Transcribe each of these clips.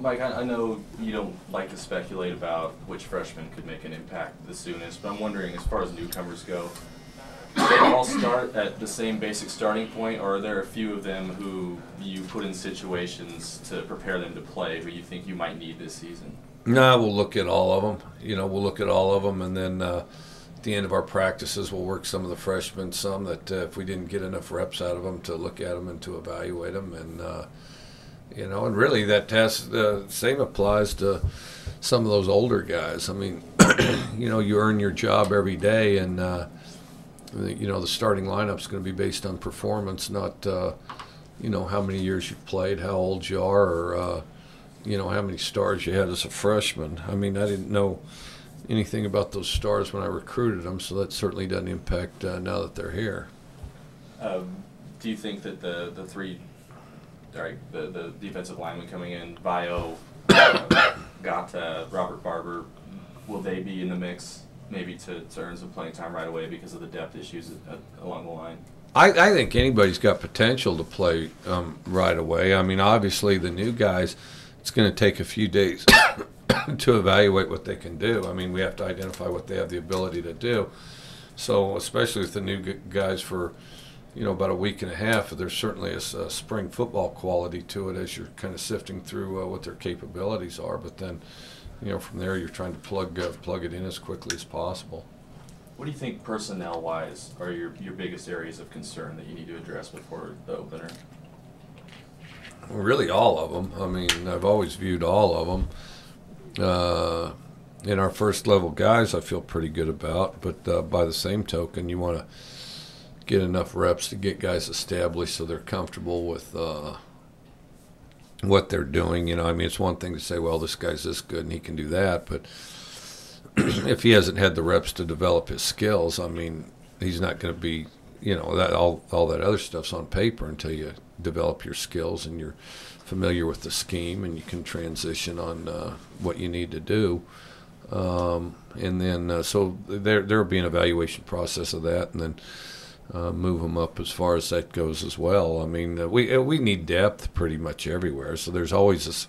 Mike, I know you don't like to speculate about which freshmen could make an impact the soonest, but I'm wondering, as far as newcomers go, do they all start at the same basic starting point, or are there a few of them who you put in situations to prepare them to play who you think you might need this season? No, we'll look at all of them. We'll look at all of them, and then at the end of our practices, we'll work some of the freshmen, some that if we didn't get enough reps out of them, to look at them and to evaluate them. And, and really that test, same applies to some of those older guys. I mean, you earn your job every day, and, the starting lineup's going to be based on performance, not, how many years you've played, how old you are, or, how many stars you had as a freshman. I mean, I didn't know anything about those stars when I recruited them, so that certainly doesn't impact now that they're here. Do you think that the defensive linemen coming in, Vio, got Robert Barber, will they be in the mix maybe to earn some playing time right away because of the depth issues along the line? I think anybody's got potential to play right away. I mean, obviously the new guys, it's going to take a few days to evaluate what they can do. I mean, we have to identify what they have the ability to do. So especially with the new guys for, about a week and a half, there's certainly a spring football quality to it as you're kind of sifting through what their capabilities are. But then, from there you're trying to plug it in as quickly as possible. What do you think personnel-wise are your biggest areas of concern that you need to address before the opener? Really all of them. I mean, I've always viewed all of them. In our first level guys, I feel pretty good about, but by the same token, you want to get enough reps to get guys established so they're comfortable with what they're doing. I mean, it's one thing to say, well, this guy's this good and he can do that, but if he hasn't had the reps to develop his skills, I mean, he's not going to be, that all that other stuff's on paper until you develop your skills and you're familiar with the scheme and you can transition on what you need to do. And then so there'll be an evaluation process of that, and then move them up as far as that goes as well. I mean, we need depth pretty much everywhere, so there's always this,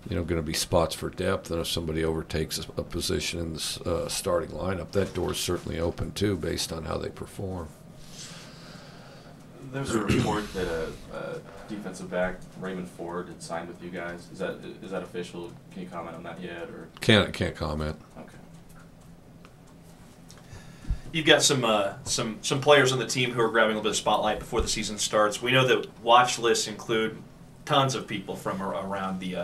going to be spots for depth, and if somebody overtakes a position in the starting lineup, that door's certainly open too, based on how they perform. There's a report that a defensive back, Raymond Ford, had signed with you guys. Is that official? Can you comment on that yet, or can't comment? Okay. You've got some players on the team who are grabbing a little bit of spotlight before the season starts. We know that watch lists include tons of people from around the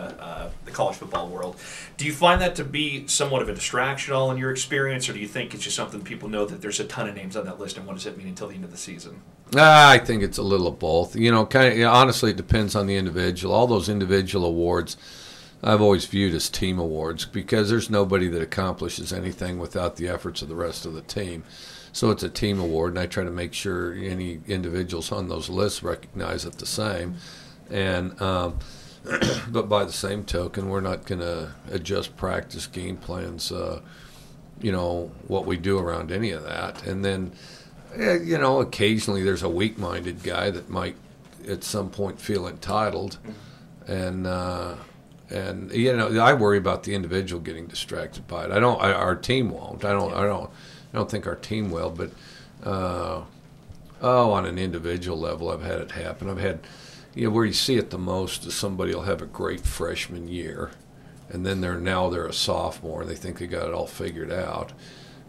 college football world. Do you find that to be somewhat of a distraction at all in your experience, or do you think it's just something people know that there's a ton of names on that list and what does it mean until the end of the season? I think it's a little of both. Honestly, it depends on the individual. All those individual awards I've always viewed as team awards, because there's nobody that accomplishes anything without the efforts of the rest of the team. So it's a team award, and I try to make sure any individuals on those lists recognize it the same. And but by the same token, we're not going to adjust practice game plans, what we do around any of that. And then, occasionally there's a weak-minded guy that might at some point feel entitled. And I worry about the individual getting distracted by it. Our team won't. I don't think our team will. But on an individual level, I've had it happen. I've had, where you see it the most is somebody will have a great freshman year, and then they're a sophomore and they think they got it all figured out,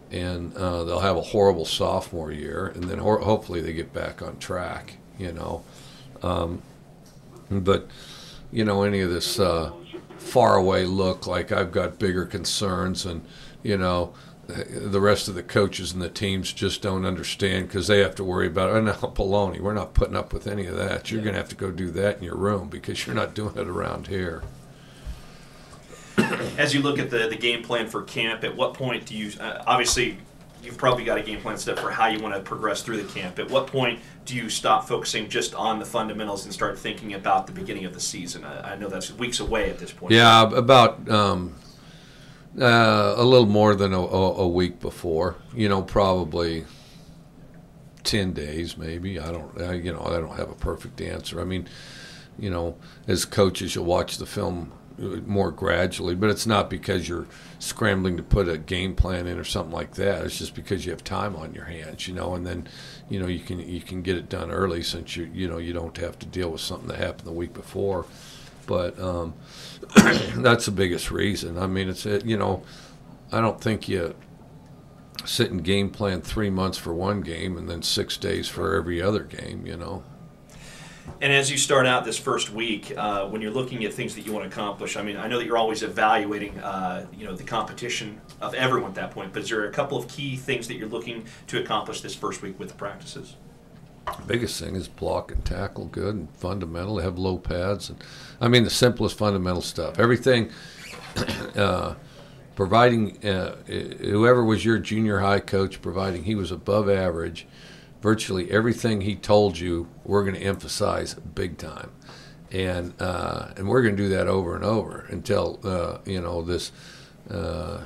and they'll have a horrible sophomore year, and then hopefully they get back on track. But any of this faraway look like I've got bigger concerns, and the rest of the coaches and the teams just don't understand because they have to worry about it. Oh, no, baloney. We're not putting up with any of that. You're going to have to go do that in your room because you're not doing it around here. As you look at the game plan for camp, at what point do you obviously you've probably got a game plan set for how you want to progress through the camp. At what point do you stop focusing just on the fundamentals and start thinking about the beginning of the season? I know that's weeks away at this point. Yeah, about a little more than a week before. Probably 10 days maybe. I don't have a perfect answer. I mean, as coaches, you'll watch the film more gradually, but it's not because you're scrambling to put a game plan in or something like that. It's just because you have time on your hands, and then, you can get it done early since you don't have to deal with something that happened the week before. But that's the biggest reason. I mean, I don't think you sit and game plan 3 months for one game and then 6 days for every other game, And as you start out this first week, when you're looking at things that you want to accomplish, I mean, I know that you're always evaluating, the competition of everyone at that point, but is there a couple of key things that you're looking to accomplish this first week with the practices? The biggest thing is block and tackle good and fundamental, have low pads. And the simplest fundamental stuff. Everything, providing, whoever was your junior high coach, providing he was above average, virtually everything he told you, we're going to emphasize big time, and we're going to do that over and over until this. I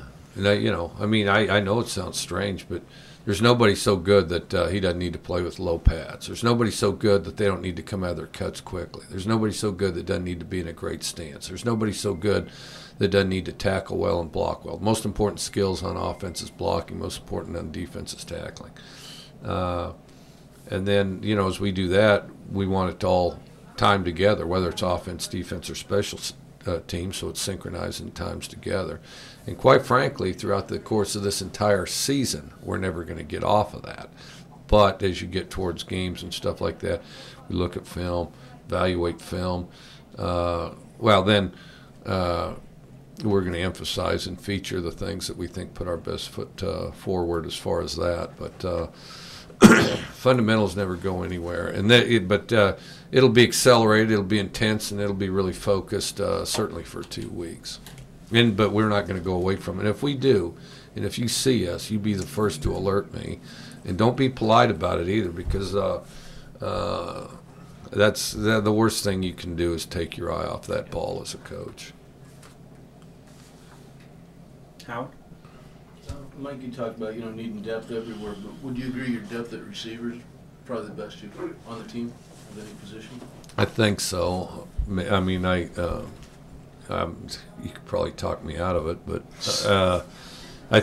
know it sounds strange, but there's nobody so good that he doesn't need to play with low pads. There's nobody so good that they don't need to come out of their cuts quickly. There's nobody so good that doesn't need to be in a great stance. There's nobody so good that doesn't need to tackle well and block well. Most important skills on offense is blocking. Most important on defense is tackling. And then, as we do that, we want it to all time together, whether it's offense, defense, or special teams, so it's synchronizing times together. And quite frankly, throughout the course of this entire season, we're never going to get off of that. But as you get towards games and stuff like that, we look at film, evaluate film. Then we're going to emphasize and feature the things that we think put our best foot forward as far as that. But fundamentals never go anywhere, but it'll be accelerated, it'll be intense, and it'll be really focused, certainly for 2 weeks. But we're not going to go away from it. If we do, and if you see us, you be the first to alert me, and don't be polite about it either, because that's the worst thing you can do is take your eye off that ball as a coach. Howard? Mike, you talked about needing depth everywhere, but would you agree your depth at receivers probably the best you on the team at any position? I think so. You could probably talk me out of it, but I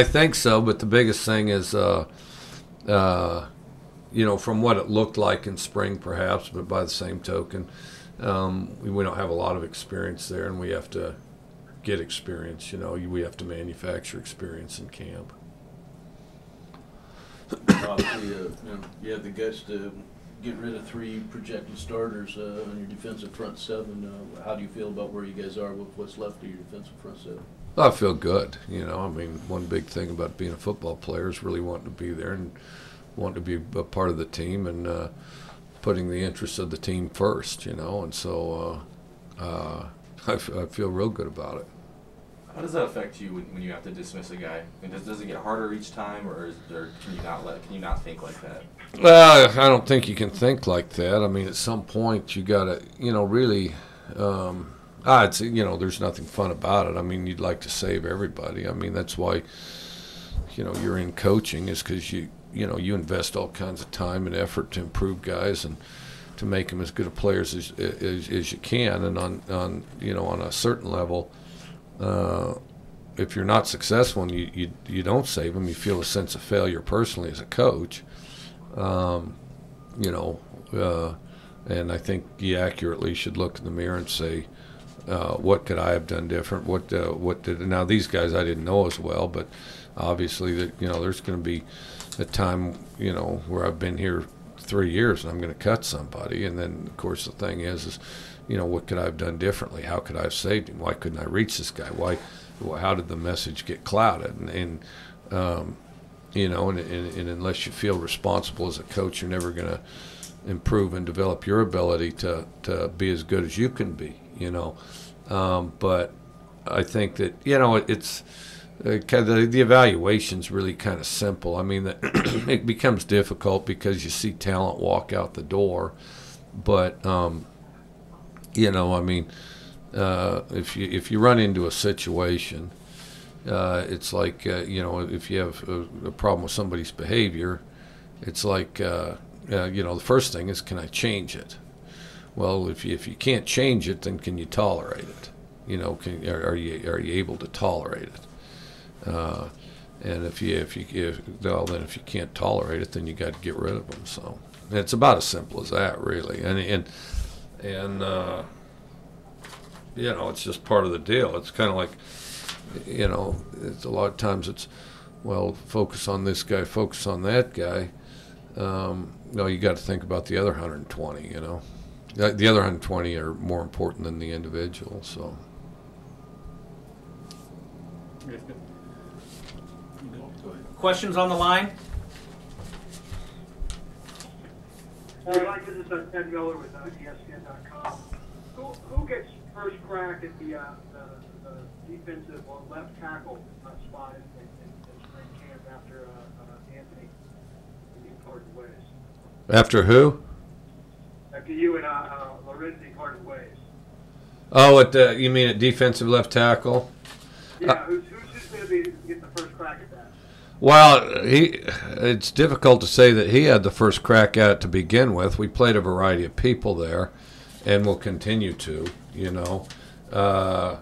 think so. But the biggest thing is, from what it looked like in spring, perhaps, but by the same token, we don't have a lot of experience there, and we have to get experience. We have to manufacture experience in camp. Obviously, you have the guts to get rid of 3 projected starters on your defensive front 7. How do you feel about where you guys are with what's left of your defensive front 7? I feel good. One big thing about being a football player is really wanting to be there and wanting to be a part of the team and putting the interests of the team first. And so I feel real good about it. How does that affect you when you have to dismiss a guy? Does it get harder each time, or can you not think like that? Well, I don't think you can think like that. At some point you gotta, really. There's nothing fun about it. You'd like to save everybody. That's why, you're in coaching, is because you invest all kinds of time and effort to improve guys and to make them as good of players as you can. And on a certain level, if you're not successful and you don't save them, you feel a sense of failure personally as a coach. And I think you accurately should look in the mirror and say, what could I have done different? What did now these guys I didn't know as well, but obviously that there's going to be a time where I've been here 3 years and I'm going to cut somebody, and then of course the thing is what could I have done differently? How could I have saved him? Why couldn't I reach this guy? How did the message get clouded? And unless you feel responsible as a coach, you're never going to improve and develop your ability to be as good as you can be. But I think that it's the evaluation's really kind of simple. It becomes difficult because you see talent walk out the door, but if you run into a situation, it's like if you have a problem with somebody's behavior, it's like the first thing is, can I change it? Well, if you can't change it, then can you tolerate it? You know, are you able to tolerate it? And if you can't tolerate it, then you got to get rid of them. So and it's about as simple as that, really. And you know, it's just part of the deal. It's kind of like, you know, it's a lot of times it's, well, focus on this guy, focus on that guy. No, you got to think about the other 120. You know, the other 120 are more important than the individual. So. Questions on the line? Mike, this is Ted Miller with ESPN.com. Who gets first crack at the defensive or left tackle spot in spring camp after Anthony parted ways? After who? After you and Lorenzi parted ways. Oh, you mean at defensive left tackle? Yeah, who's going to get the first crack at that? Well, it's difficult to say that he had the first crack at it to begin with. We played a variety of people there, and we'll continue to. You know, I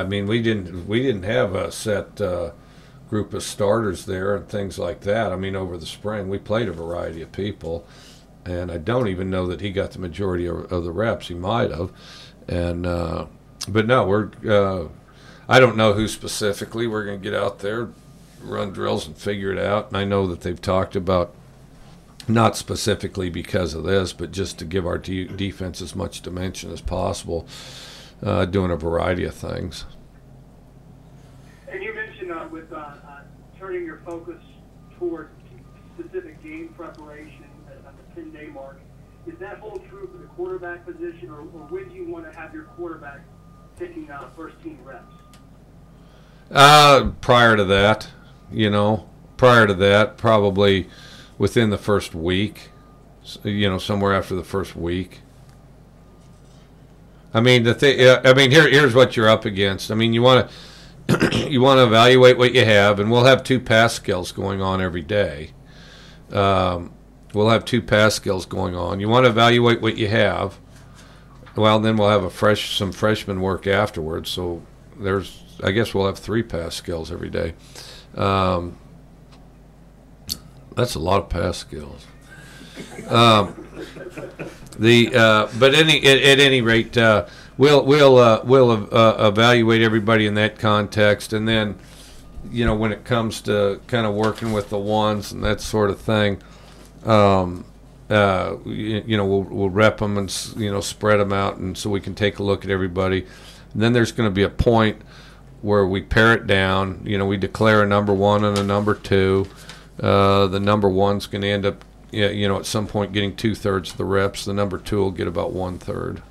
mean, we didn't have a set group of starters there and things like that. I mean, over the spring we played a variety of people, and I don't even know that he got the majority of the reps. He might have, and but no, I don't know who specifically. We're going to get out there, run drills, and figure it out. And I know that they've talked about, not specifically because of this, but just to give our defense as much dimension as possible, doing a variety of things. And you mentioned with turning your focus toward specific game preparation at the 10-day mark. Is that hold true for the quarterback position, or when do you want to have your quarterback taking first-team reps? Prior to that, probably within the first week, somewhere after the first week. I mean, here's what you're up against. I mean, you want to evaluate what you have, and we'll have 2 pass skills going on every day. We'll have 2 pass skills going on. You want to evaluate what you have. Well, then we'll have some freshman work afterwards. So I guess we'll have 3 pass skills every day. That's a lot of pass skills. But at any rate, we'll evaluate everybody in that context, and then, when it comes to kind of working with the ones and that sort of thing, we'll rep them and spread them out, and so we can take a look at everybody. And then there's going to be a point where we pare it down. We declare a number 1 and a number 2. The number 1's going to end up, at some point getting 2/3 of the reps. The number 2 will get about 1/3.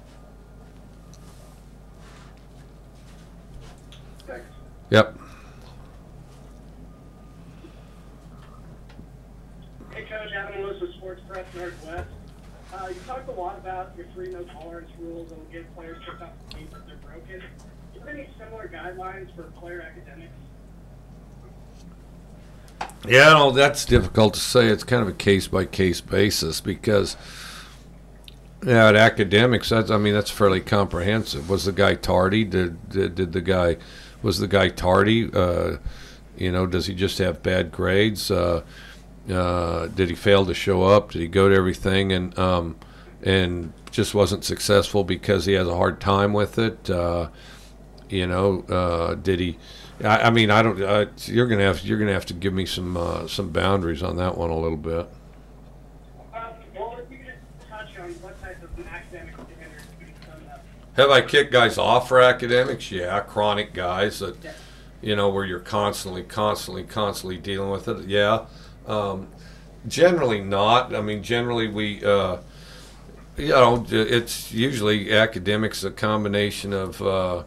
Thanks. Yep. Hey, Coach, Adam Lewis with Sports Press Northwest. You talked a lot about your 3 no tolerance rules that will give players tripped off the team if they're broken. Do you have any similar guidelines for player academics? Yeah, that's difficult to say. It's kind of a case-by-case basis because, at academics, that's fairly comprehensive. Was the guy tardy? Was the guy tardy? Does he just have bad grades? Did he fail to show up? Did he go to everything and just wasn't successful because he has a hard time with it? Did he? I don't. You're gonna have to give me some boundaries on that one a little bit. Well, if you could just touch on what type of academic standards would come up. Have I kicked guys off for academics? Yeah, chronic guys that, where you're constantly dealing with it. Yeah. Generally not. Generally we, it's usually academics a combination of.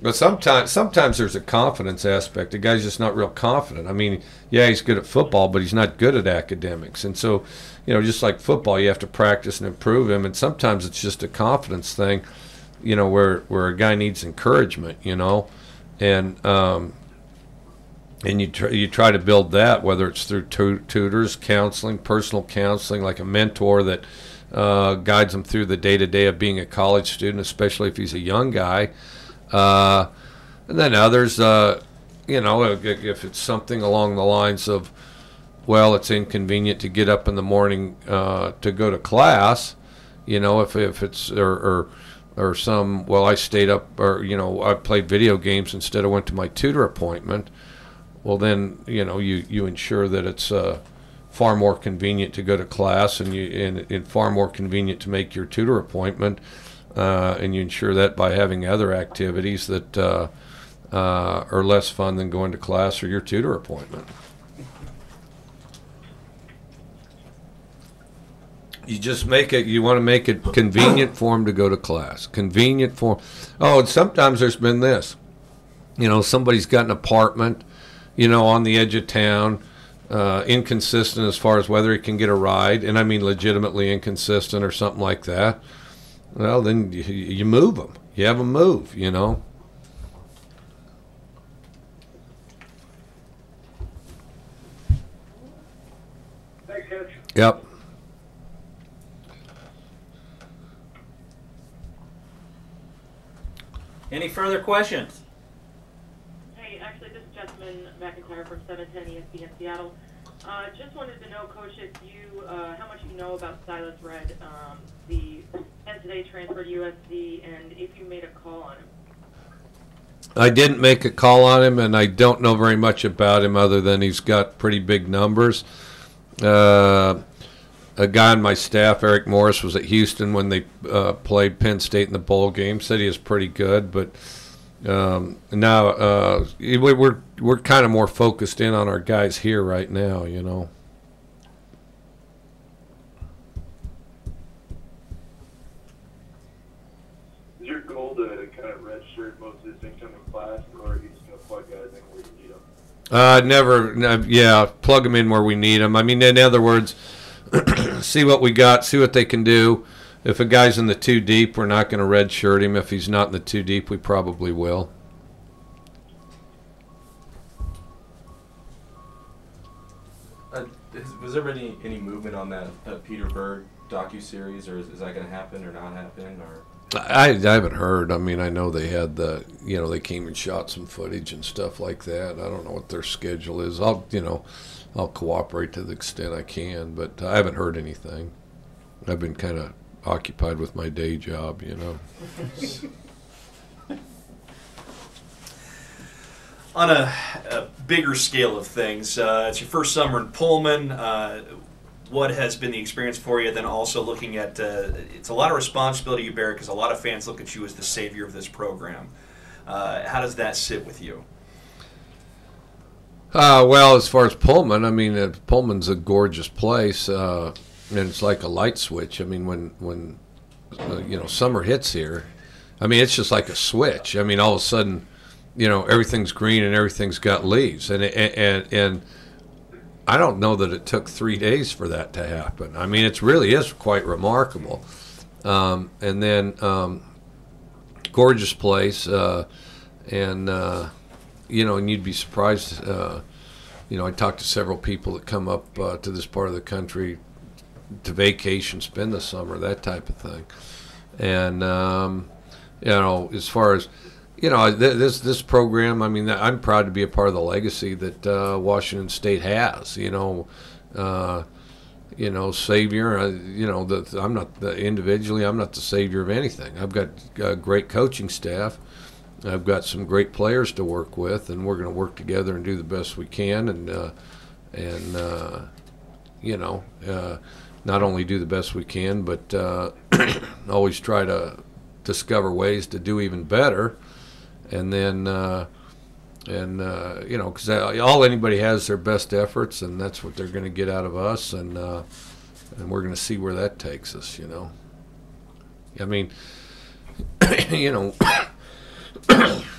But sometimes there's a confidence aspect. The guy's just not real confident. He's good at football, but he's not good at academics. And so, just like football, you have to practice and improve him. And sometimes it's just a confidence thing, where a guy needs encouragement, and you try to build that, whether it's through tutors, counseling, personal counseling, like a mentor that guides him through the day-to-day of being a college student, especially if he's a young guy. And then others, if it's something along the lines of, well, it's inconvenient to get up in the morning to go to class, if it's or some, well, I stayed up, or I played video games instead of went to my tutor appointment. Well, then you ensure that it's far more convenient to go to class, and far more convenient to make your tutor appointment, and you ensure that by having other activities that are less fun than going to class or your tutor appointment. You just you want to make it convenient for them to go to class. Convenient for, and sometimes there's been this, somebody's got an apartment, on the edge of town, inconsistent as far as whether he can get a ride, and I mean legitimately inconsistent or something like that. Well, then you move them. You have them move, Thanks, Coach. Yep. Any further questions? Hey, actually, this is Jessamine McIntyre from 710 ESPN Seattle. Just wanted to know, Coach, if you, how much you know about Silas Red, the today transferred to USC, and if you made a call on him. I didn't make a call on him, and I don't know very much about him other than he's got pretty big numbers. A guy on my staff, Eric Morris, was at Houston when they played Penn State in the bowl game. Said he was pretty good, but now we're kind of more focused in on our guys here right now. Is your goal to kind of redshirt most of this incoming class, or are you just going to plug guys in where you need them? Plug them in where we need them. I mean, in other words, see what we got, see what they can do. If a guy's in the 2 deep, we're not going to redshirt him. If he's not in the 2 deep, we probably will. Was there any movement on that Peter Berg docuseries, or is that going to happen or not happen? Or I haven't heard. I mean, I know they had they came and shot some footage and stuff like that. I don't know what their schedule is. I'll cooperate to the extent I can, but I haven't heard anything. I've been kind of occupied with my day job, On a bigger scale of things, it's your first summer in Pullman. What has been the experience for you? Then also looking at, it's a lot of responsibility you bear because a lot of fans look at you as the savior of this program. How does that sit with you? Well, as far as Pullman, I mean, Pullman's a gorgeous place, and it's like a light switch. I mean, when summer hits here, I mean, it's just like a switch. I mean, all of a sudden, everything's green and everything's got leaves, and I don't know that it took 3 days for that to happen. I mean, it really is quite remarkable. And then, gorgeous place, and you'd be surprised. I talked to several people that come up to this part of the country to vacation, spend the summer, that type of thing. And as far as this program, I mean, I'm proud to be a part of the legacy that Washington State has. Savior. I'm not individually. I'm not the savior of anything. I've got a great coaching staff. I've got some great players to work with, and we're going to work together and do the best we can, and not only do the best we can, but always try to discover ways to do even better. And then, because all anybody has is their best efforts, and that's what they're going to get out of us, and we're going to see where that takes us. I mean,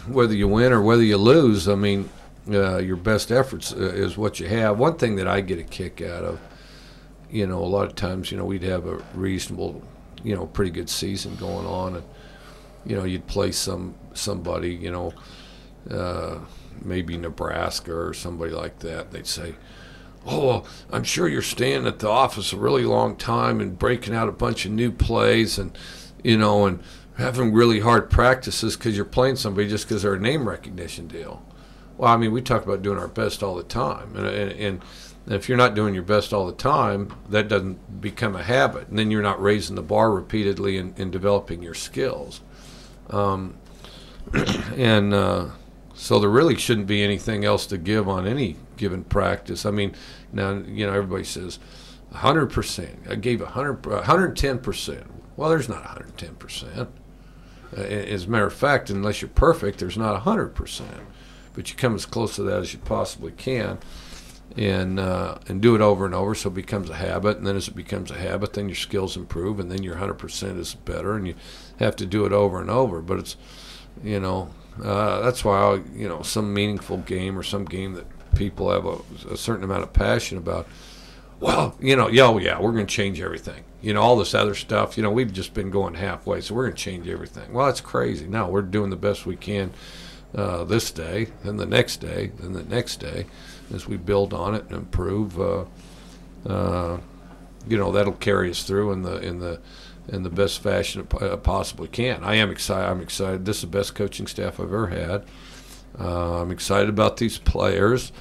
whether you win or whether you lose, I mean, your best efforts is what you have. One thing that I get a kick out of, a lot of times, we'd have a reasonable, pretty good season going on, and you'd play somebody, maybe Nebraska or somebody like that. They'd say, oh, I'm sure you're staying at the office a really long time and breaking out a bunch of new plays and, and having really hard practices because you're playing somebody just because they're a name recognition deal. Well, I mean, we talk about doing our best all the time. And if you're not doing your best all the time, that doesn't become a habit. And then you're not raising the bar repeatedly and developing your skills. So there really shouldn't be anything else to give on any given practice. I mean, now, everybody says 100%. I gave 110%. Well, there's not 110%. As a matter of fact, unless you're perfect, there's not 100%. But you come as close to that as you possibly can, and do it over and over so it becomes a habit. And then as it becomes a habit, then your skills improve, and then your 100% is better, and you have to do it over and over. But it's, that's why, some meaningful game or some game that people have a certain amount of passion about, well, we're going to change everything. All this other stuff, we've just been going halfway, so we're going to change everything. Well, that's crazy. No, we're doing the best we can this day, and the next day, and the next day, as we build on it and improve. That'll carry us through in the best fashion it possibly can. I am excited. I'm excited. This is the best coaching staff I've ever had. I'm excited about these players.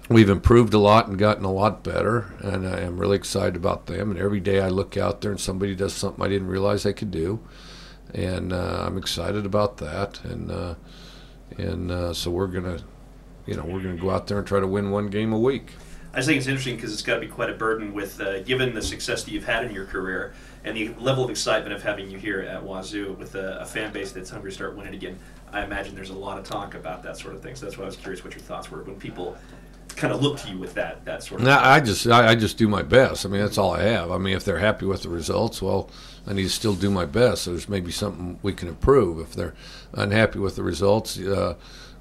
We've improved a lot and gotten a lot better, and I am really excited about them. And every day I look out there and somebody does something I didn't realize they could do, and I'm excited about that. And so we're gonna go out there and try to win one game a week. I just think it's interesting because it's got to be quite a burden with, given the success that you've had in your career and the level of excitement of having you here at Wazoo with a fan base that's hungry to start winning again. I imagine there's a lot of talk about that sort of thing. So that's why I was curious what your thoughts were when people kind of look to you with that sort of thing. I just do my best. I mean, that's all I have. I mean, if they're happy with the results, well, I need to still do my best. So there's maybe something we can improve. If they're unhappy with the results,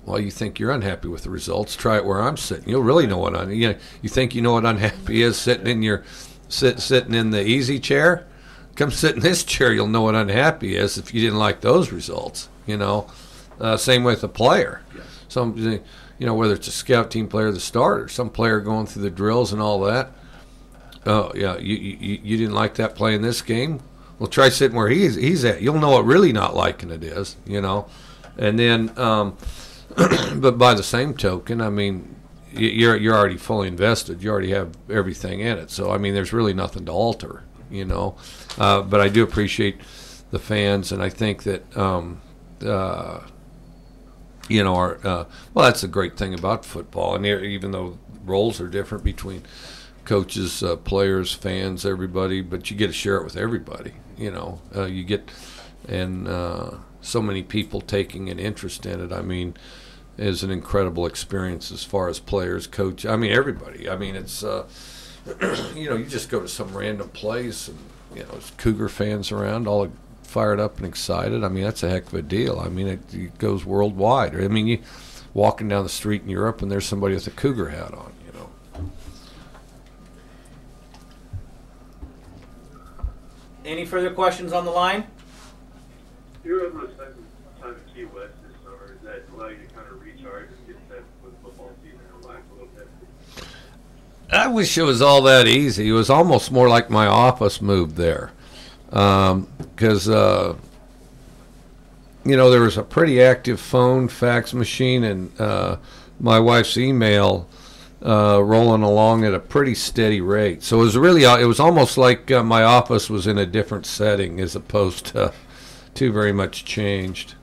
well, you think you're unhappy with the results, try it where I'm sitting. You'll really know what you think you know what unhappy is sitting in sitting in the easy chair. Come sit in this chair, you'll know what unhappy is if you didn't like those results. Same with the player. Yeah. Some, whether it's a scout team player or the starter, some player going through the drills and all that. Oh yeah, you didn't like that play in this game. Well, try sitting where he's at. You'll know what really not liking it is. And then. But by the same token, I mean, you're already fully invested. You already have everything in it. So, I mean, there's really nothing to alter, But I do appreciate the fans, and I think that, that's the great thing about football. And even though roles are different between coaches, players, fans, everybody, but you get to share it with everybody, you get, and so many people taking an interest in it. I mean, is an incredible experience as far as players, coach. I mean, everybody. I mean, it's you just go to some random place and there's Cougar fans around, all fired up and excited. I mean, that's a heck of a deal. I mean, it goes worldwide. I mean, you walking down the street in Europe and there's somebody with a Cougar hat on. Any further questions on the line? You're able to spend time at Key West this summer. Does that allow you to kind of recharge and get set for the football season and relax a little bit? I wish it was all that easy. It was almost more like my office moved there. Because, there was a pretty active phone, fax machine, and my wife's email rolling along at a pretty steady rate. So it was almost like my office was in a different setting as opposed to very much changed.